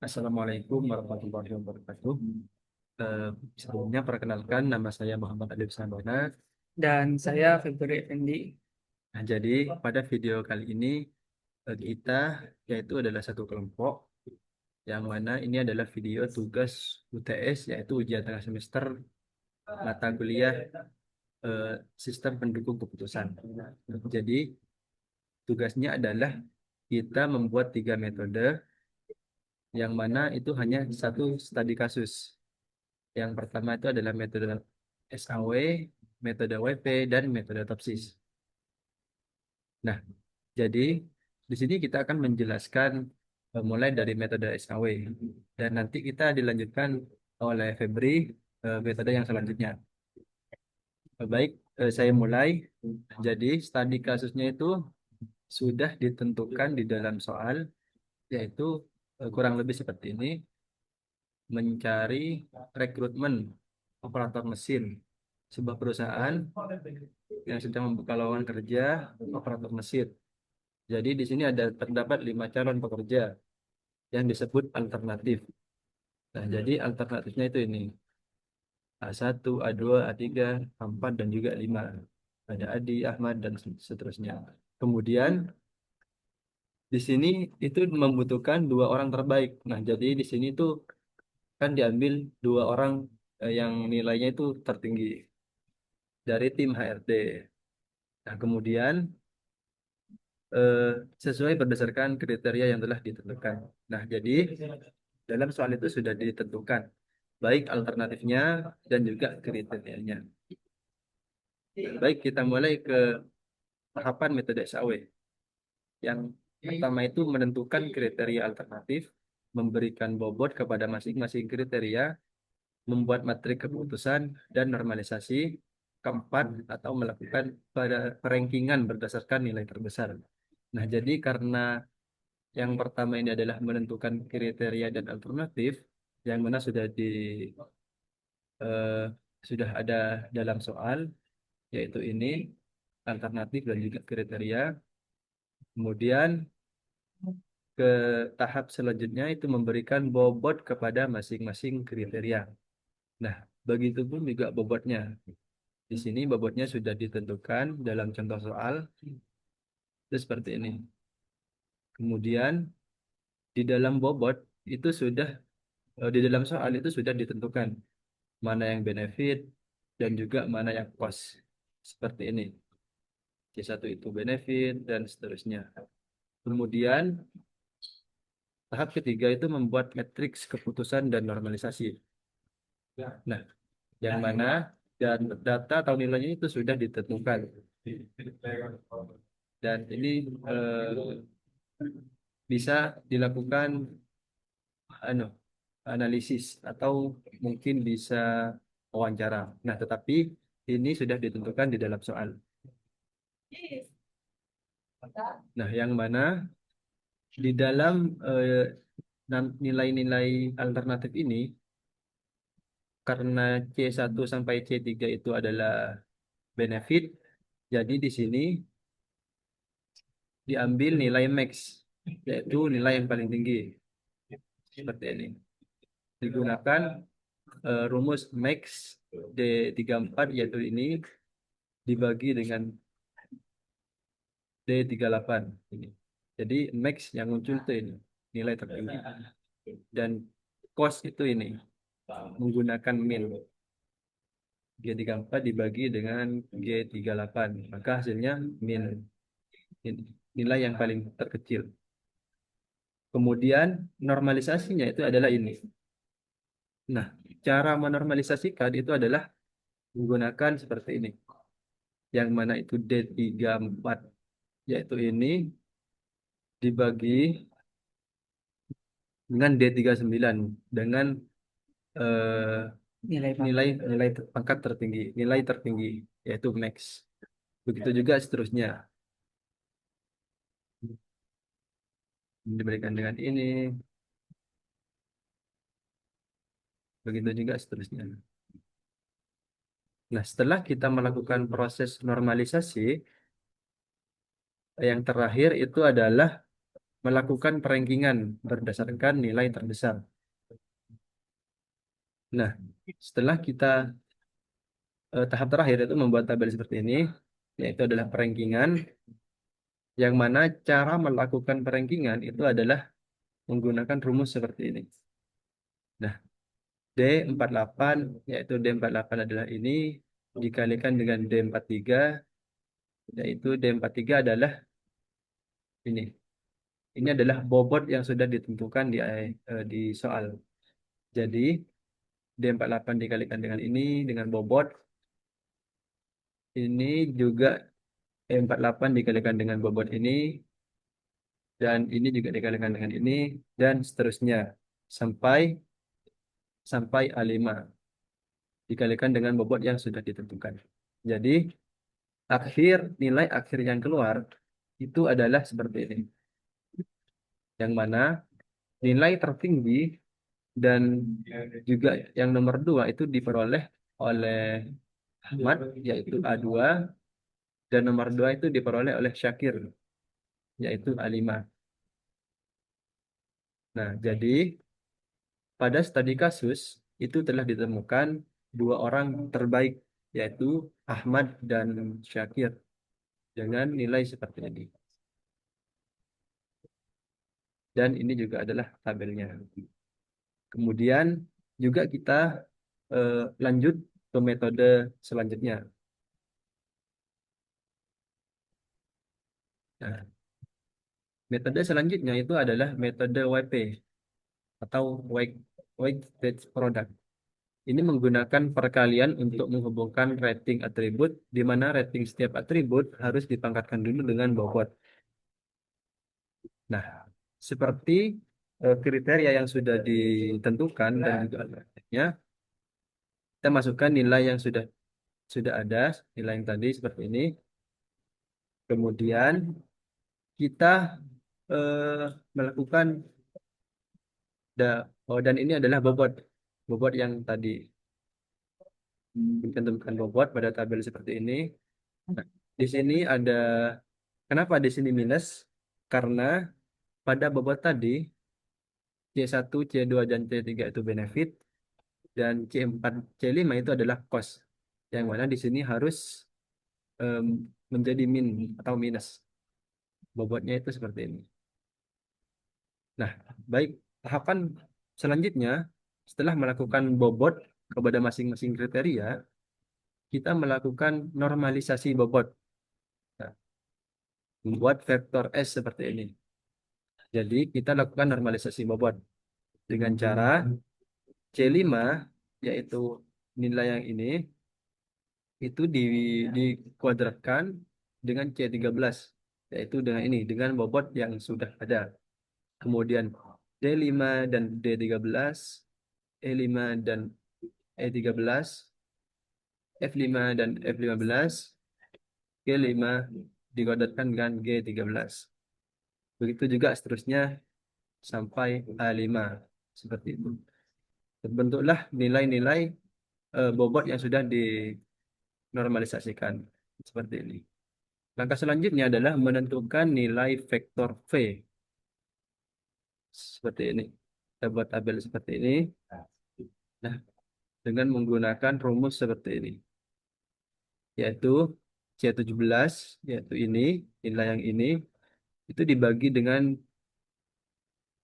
Assalamualaikum warahmatullahi wabarakatuh. Sebelumnya perkenalkan nama saya Muhammad Alif Sambana. Dan saya Febri Effendi. Nah, jadi pada video kali ini kita yaitu adalah satu kelompok yang mana ini adalah video tugas UTS yaitu ujian tengah semester mata kuliah eh, sistem pendukung keputusan. Jadi tugasnya adalah kita membuat 3 metode yang mana itu hanya satu studi kasus. Yang pertama itu adalah metode SAW, metode WP, dan metode topsis. Nah, jadi di sini kita akan menjelaskan mulai dari metode SAW dan nanti kita dilanjutkan oleh Febri metode yang selanjutnya. Baik, saya mulai. Jadi studi kasusnya itu sudah ditentukan di dalam soal, yaitu kurang lebih seperti ini: mencari rekrutmen operator mesin sebuah perusahaan yang sedang membuka lowongan kerja operator mesin. Jadi di sini ada terdapat 5 calon pekerja yang disebut alternatif. Nah, jadi alternatifnya itu ini: A1, A2, A3, A4, dan juga 5. Ada Adi, Ahmad, dan seterusnya. Kemudian di sini itu membutuhkan 2 orang terbaik. Nah, jadi di sini tuh kan diambil 2 orang yang nilainya itu tertinggi dari tim HRD. Nah, kemudian eh, sesuai berdasarkan kriteria yang telah ditentukan. Nah, jadi dalam soal itu sudah ditentukan baik alternatifnya dan juga kriterianya. Baik, kita mulai ke tahapan metode SAW. Yang pertama itu menentukan kriteria alternatif, memberikan bobot kepada masing-masing kriteria, membuat matrik keputusan, dan normalisasi. Keempat, atau melakukan pada perankingan berdasarkan nilai terbesar. Nah, jadi karena yang pertama ini adalah menentukan kriteria dan alternatif, yang mana eh, sudah ada dalam soal, yaitu ini alternatif dan juga kriteria. Kemudian ke tahap selanjutnya itu memberikan bobot kepada masing-masing kriteria. Nah, begitupun juga bobotnya. Di sini bobotnya sudah ditentukan dalam contoh soal, itu seperti ini. Kemudian di dalam bobot itu sudah di dalam soal itu sudah ditentukan mana yang benefit dan juga mana yang cost. Seperti ini. C1 itu benefit dan seterusnya. Kemudian tahap ketiga itu membuat matriks keputusan dan normalisasi. Nah, yang mana dan data atau nilainya itu sudah ditentukan. Dan ini bisa dilakukan anu, analisis atau mungkin bisa wawancara. Nah, tetapi ini sudah ditentukan di dalam soal. Nah, yang mana di dalam nilai-nilai alternatif ini, karena C1 sampai C3 itu adalah benefit, jadi di sini diambil nilai max, yaitu nilai yang paling tinggi. Seperti ini. Digunakan rumus max D34, yaitu ini dibagi dengan D38 ini. Jadi max yang muncul itu ini nilai tertinggi, dan cost itu ini menggunakan min G34 dibagi dengan G38, maka hasilnya min, nilai yang paling terkecil. Kemudian normalisasinya itu adalah ini. Nah, cara menormalisasikan itu adalah menggunakan seperti ini, yang mana itu D34, yaitu ini dibagi dengan D39 dengan eh, Nilai nilai pangkat. nilai pangkat tertinggi, nilai tertinggi, yaitu max. Begitu juga seterusnya diberikan dengan ini, begitu juga seterusnya. Nah, setelah kita melakukan proses normalisasi, yang terakhir itu adalah melakukan perankingan berdasarkan nilai terbesar. Nah, setelah kita tahap terakhir itu membuat tabel seperti ini, yaitu adalah perankingan, yang mana cara melakukan perankingan itu adalah menggunakan rumus seperti ini. Nah, D48, yaitu D48 adalah ini, dikalikan dengan D43, yaitu D43 adalah ini. Ini adalah bobot yang sudah ditentukan di soal. Jadi, D48 dikalikan dengan ini, dengan bobot. Ini juga D48 dikalikan dengan bobot ini, dan ini juga dikalikan dengan ini, dan seterusnya. Sampai sampai A5 dikalikan dengan bobot yang sudah ditentukan. Jadi, nilai akhir yang keluar itu adalah seperti ini. Yang mana nilai tertinggi dan juga yang nomor 2 itu diperoleh oleh Ahmad, yaitu A2, dan nomor 2 itu diperoleh oleh Syakir, yaitu A5. Nah, jadi pada studi kasus itu telah ditemukan dua orang terbaik, yaitu Ahmad dan Syakir, dengan nilai seperti ini. Dan ini juga adalah tabelnya. Kemudian juga kita lanjut ke metode selanjutnya. Nah, metode selanjutnya itu adalah metode WP atau weighted product. Ini menggunakan perkalian untuk menghubungkan rating atribut, di mana rating setiap atribut harus dipangkatkan dulu dengan bobot. Nah, seperti kriteria yang sudah ditentukan dan juga algoritmanya, kita masukkan nilai yang sudah ada, nilai yang tadi seperti ini. Kemudian kita melakukan dan ini adalah bobot yang tadi ditentukan bobot pada tabel seperti ini. Nah, di sini ada kenapa di sini minus? Karena pada bobot tadi C1, C2 dan C3 itu benefit, dan C4, C5 itu adalah cost. Yang mana di sini harus em, menjadi min atau minus. Bobotnya itu seperti ini. Nah, baik, tahapan selanjutnya setelah melakukan bobot kepada masing-masing kriteria, kita melakukan normalisasi bobot. Nah, membuat vektor S seperti ini. Jadi, kita lakukan normalisasi bobot dengan cara C5, yaitu nilai yang ini, itu dikuadratkan dengan C13, yaitu dengan ini, dengan bobot yang sudah ada. Kemudian D5 dan D13, E5 dan E13, F5 dan F15, G5 dikuadratkan dengan G13. Begitu juga seterusnya sampai A5. Seperti itu. Terbentuklah nilai-nilai bobot yang sudah dinormalisasikan. Seperti ini. Langkah selanjutnya adalah menentukan nilai vektor V. Seperti ini. Kita buat tabel seperti ini. Nah, dengan menggunakan rumus seperti ini. Yaitu C17, yaitu ini, nilai yang ini, itu dibagi dengan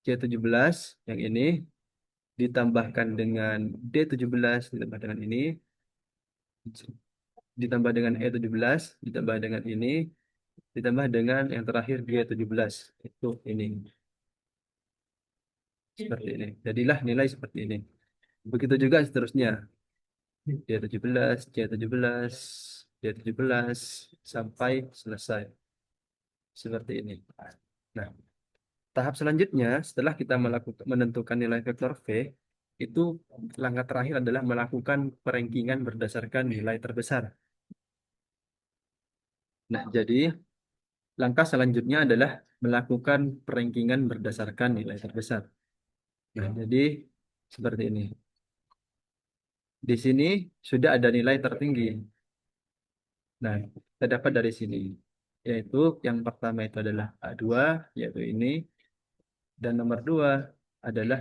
C17 yang ini, ditambahkan dengan D17, ditambah dengan ini, ditambah dengan E17, ditambah dengan ini, ditambah dengan yang terakhir G17. Itu ini. Seperti ini. Jadilah nilai seperti ini. Begitu juga seterusnya. D17, C17, D17, sampai selesai. Seperti ini. Nah, tahap selanjutnya, setelah kita menentukan nilai vektor V, itu langkah terakhir adalah melakukan perankingan berdasarkan nilai terbesar. Nah, jadi langkah selanjutnya adalah melakukan perankingan berdasarkan nilai terbesar. Nah, jadi seperti ini. Di sini sudah ada nilai tertinggi. Nah, kita dapat dari sini. Yaitu yang pertama itu adalah A2, yaitu ini. Dan nomor dua adalah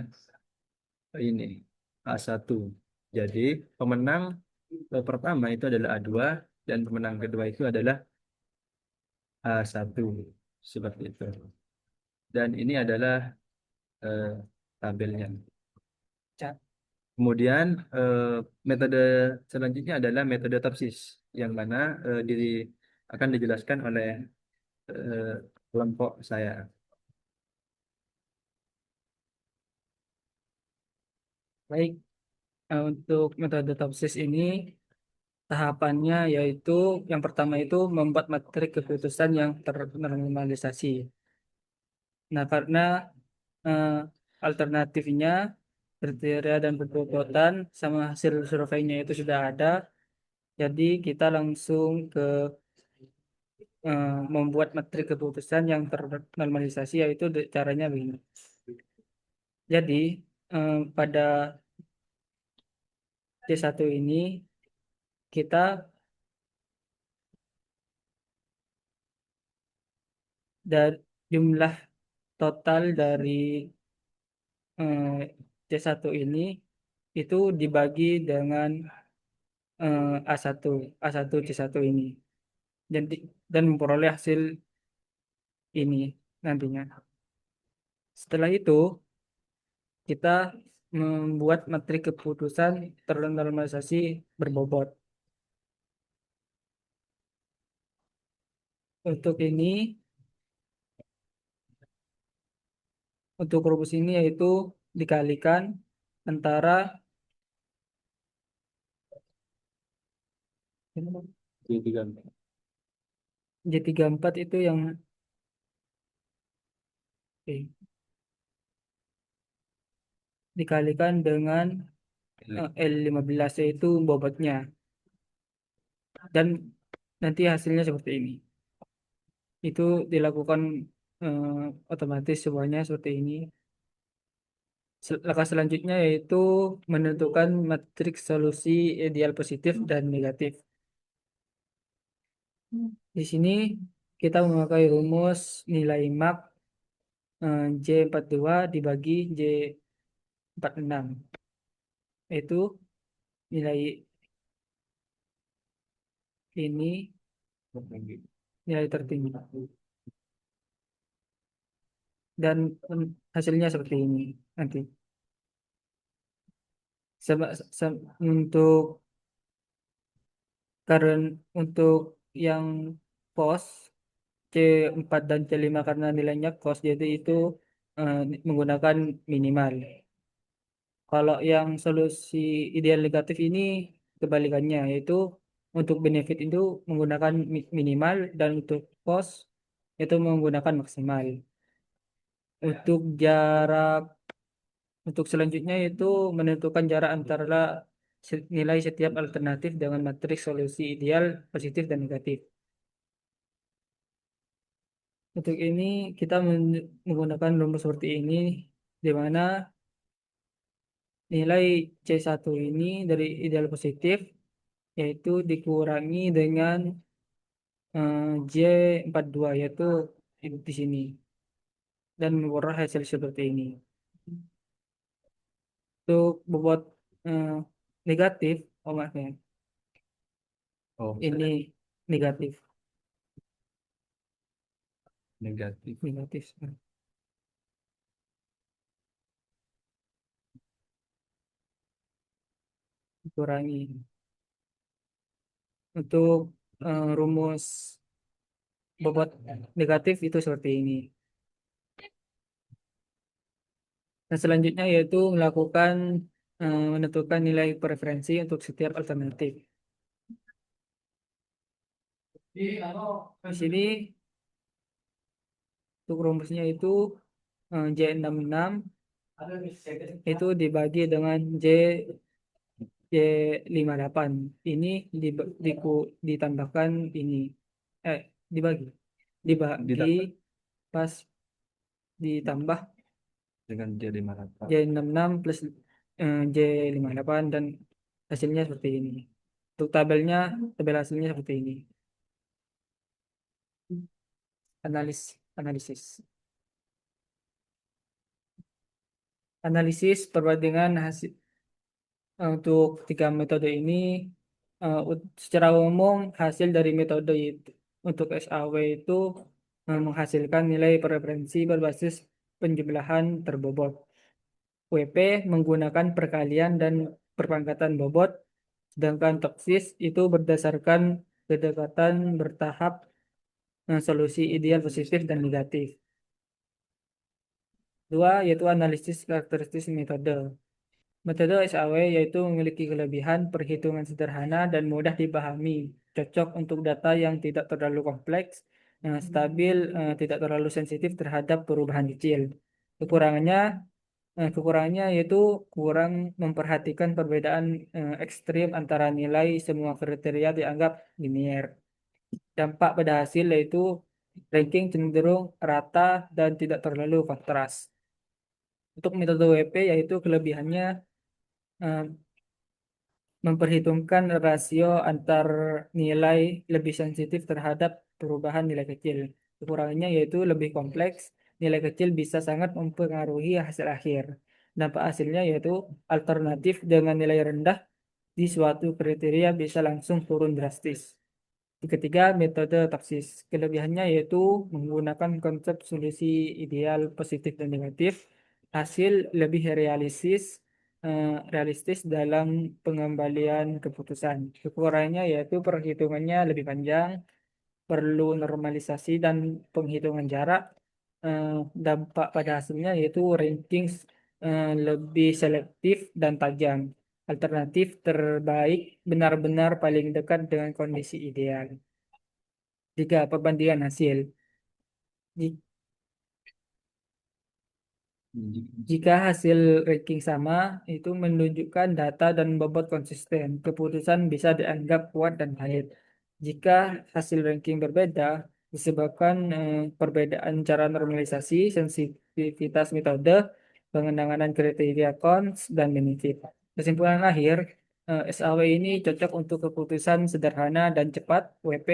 ini A1. Jadi pemenang pertama itu adalah A2 dan pemenang kedua itu adalah A1. Seperti itu. Dan ini adalah eh, tabelnya. Ca- Kemudian metode selanjutnya adalah metode topsis yang mana akan dijelaskan oleh eh, kelompok saya. Baik, untuk metode topsis ini tahapannya yaitu yang pertama itu membuat materi keputusan yang ternormalisasi. Nah, karena eh, alternatifnya kriteria dan pencocokan sama hasil surveinya itu sudah ada, jadi kita langsung ke membuat materi keputusan yang ternormalisasi yaitu caranya begini. Jadi pada C1 ini kita dari jumlah total dari eh, C1 ini itu dibagi dengan A1 A1 C1 ini dan dan memperoleh hasil ini nantinya. Setelah itu kita membuat materi keputusan ternormalisasi berbobot. Untuk ini, untuk rumus ini yaitu dikalikan antara Jadi tiga. J34 itu yang eh, dikalikan dengan L15 yaitu bobotnya dan nanti hasilnya seperti ini. Itu dilakukan eh, otomatis semuanya seperti ini. Langkah selanjutnya yaitu menentukan matriks solusi ideal positif dan negatif. Di sini kita memakai rumus nilai mak J42 dibagi J46. Itu nilai ini nilai tertinggi. Dan hasilnya seperti ini nanti. Untuk untuk yang pos C4 dan C5 karena nilainya cos jadi itu eh, menggunakan minimal. Kalau yang solusi ideal negatif ini kebalikannya yaitu untuk benefit itu menggunakan minimal dan untuk cos itu menggunakan maksimal. Untuk jarak untuk selanjutnya yaitu menentukan jarak antara nilai setiap alternatif dengan matriks solusi ideal positif dan negatif. Untuk ini kita menggunakan rumus seperti ini di mana nilai C1 ini dari ideal positif yaitu dikurangi dengan J42 yaitu di sini dan memperoleh hasil seperti ini. Untuk bobot eh, negatif, oh maafnya, Oh, ini negatif, negatif. negatif, dikurangi. Untuk rumus bobot negatif itu seperti ini. Dan selanjutnya yaitu melakukan menentukan nilai preferensi untuk setiap alternatif. Di sini untuk rumusnya itu J66 itu dibagi dengan J58. Ini ditambahkan ini dibagi dibagi Ditambah pas ditambah dengan J58. J66 plus J58 dan hasilnya seperti ini. Untuk tabel hasilnya seperti ini. Analisis. Analisis perbandingan hasil untuk tiga metode ini secara umum hasil dari metode itu untuk SAW itu menghasilkan nilai preferensi berbasis penjumlahan terbobot. WP menggunakan perkalian dan perpangkatan bobot, sedangkan toksis itu berdasarkan kedekatan bertahap solusi ideal positif dan negatif. Dua, yaitu analisis karakteristik metode. Metode SAW yaitu memiliki kelebihan perhitungan sederhana dan mudah dipahami, cocok untuk data yang tidak terlalu kompleks, stabil, tidak terlalu sensitif terhadap perubahan kecil. Kekurangannya, kekurangannya yaitu kurang memperhatikan perbedaan ekstrim antara nilai semua kriteria dianggap linear. Dampak pada hasil yaitu ranking cenderung rata dan tidak terlalu kontras. Untuk metode WP yaitu kelebihannya eh, memperhitungkan rasio antar nilai lebih sensitif terhadap perubahan nilai kecil. Kekurangannya yaitu lebih kompleks, nilai kecil bisa sangat mempengaruhi hasil akhir. Dampak hasilnya yaitu alternatif dengan nilai rendah di suatu kriteria bisa langsung turun drastis. Yang ketiga, metode taksis. Kelebihannya yaitu menggunakan konsep solusi ideal positif dan negatif, hasil lebih realistis dalam pengembalian keputusan. Kekurangannya yaitu perhitungannya lebih panjang, perlu normalisasi dan penghitungan jarak. Eh, Dampak pada hasilnya yaitu ranking lebih selektif dan tajam. Alternatif terbaik benar-benar paling dekat dengan kondisi ideal. Jika perbandingan hasil. Ji- Jika hasil ranking sama, itu menunjukkan data dan bobot konsisten. Keputusan bisa dianggap kuat dan valid. Jika hasil ranking berbeda, disebabkan perbedaan cara normalisasi, sensitivitas metode, pengenangan kriteria cons, dan benefit. Kesimpulan akhir, SAW ini cocok untuk keputusan sederhana dan cepat. WP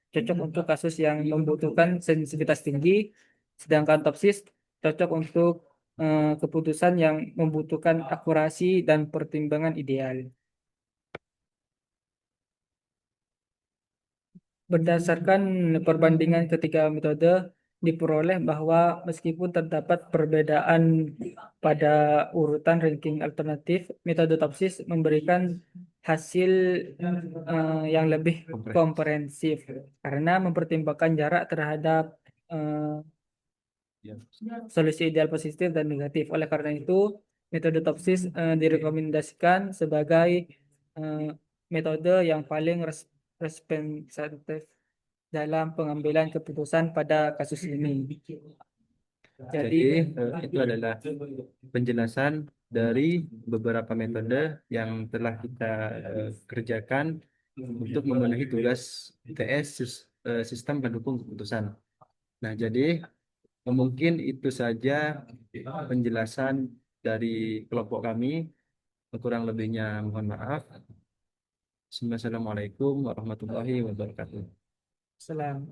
cocok untuk kasus yang membutuhkan sensitivitas tinggi, sedangkan topsis cocok untuk keputusan yang membutuhkan akurasi dan pertimbangan ideal. Berdasarkan perbandingan ketiga metode, diperoleh bahwa meskipun terdapat perbedaan pada urutan ranking alternatif, metode topsis memberikan hasil yang lebih komprehensif karena mempertimbangkan jarak terhadap eh, Ya. solusi ideal positif dan negatif. Oleh karena itu, metode topsis direkomendasikan sebagai eh, metode yang paling representatif dalam pengambilan keputusan pada kasus ini. Jadi, Jadi itu adalah penjelasan dari beberapa metode yang telah kita kerjakan untuk memenuhi tugas ITS sistem pendukung keputusan. Nah, jadi mungkin itu saja penjelasan dari kelompok kami. Kurang lebihnya mohon maaf. Assalamualaikum warahmatullahi wabarakatuh. selang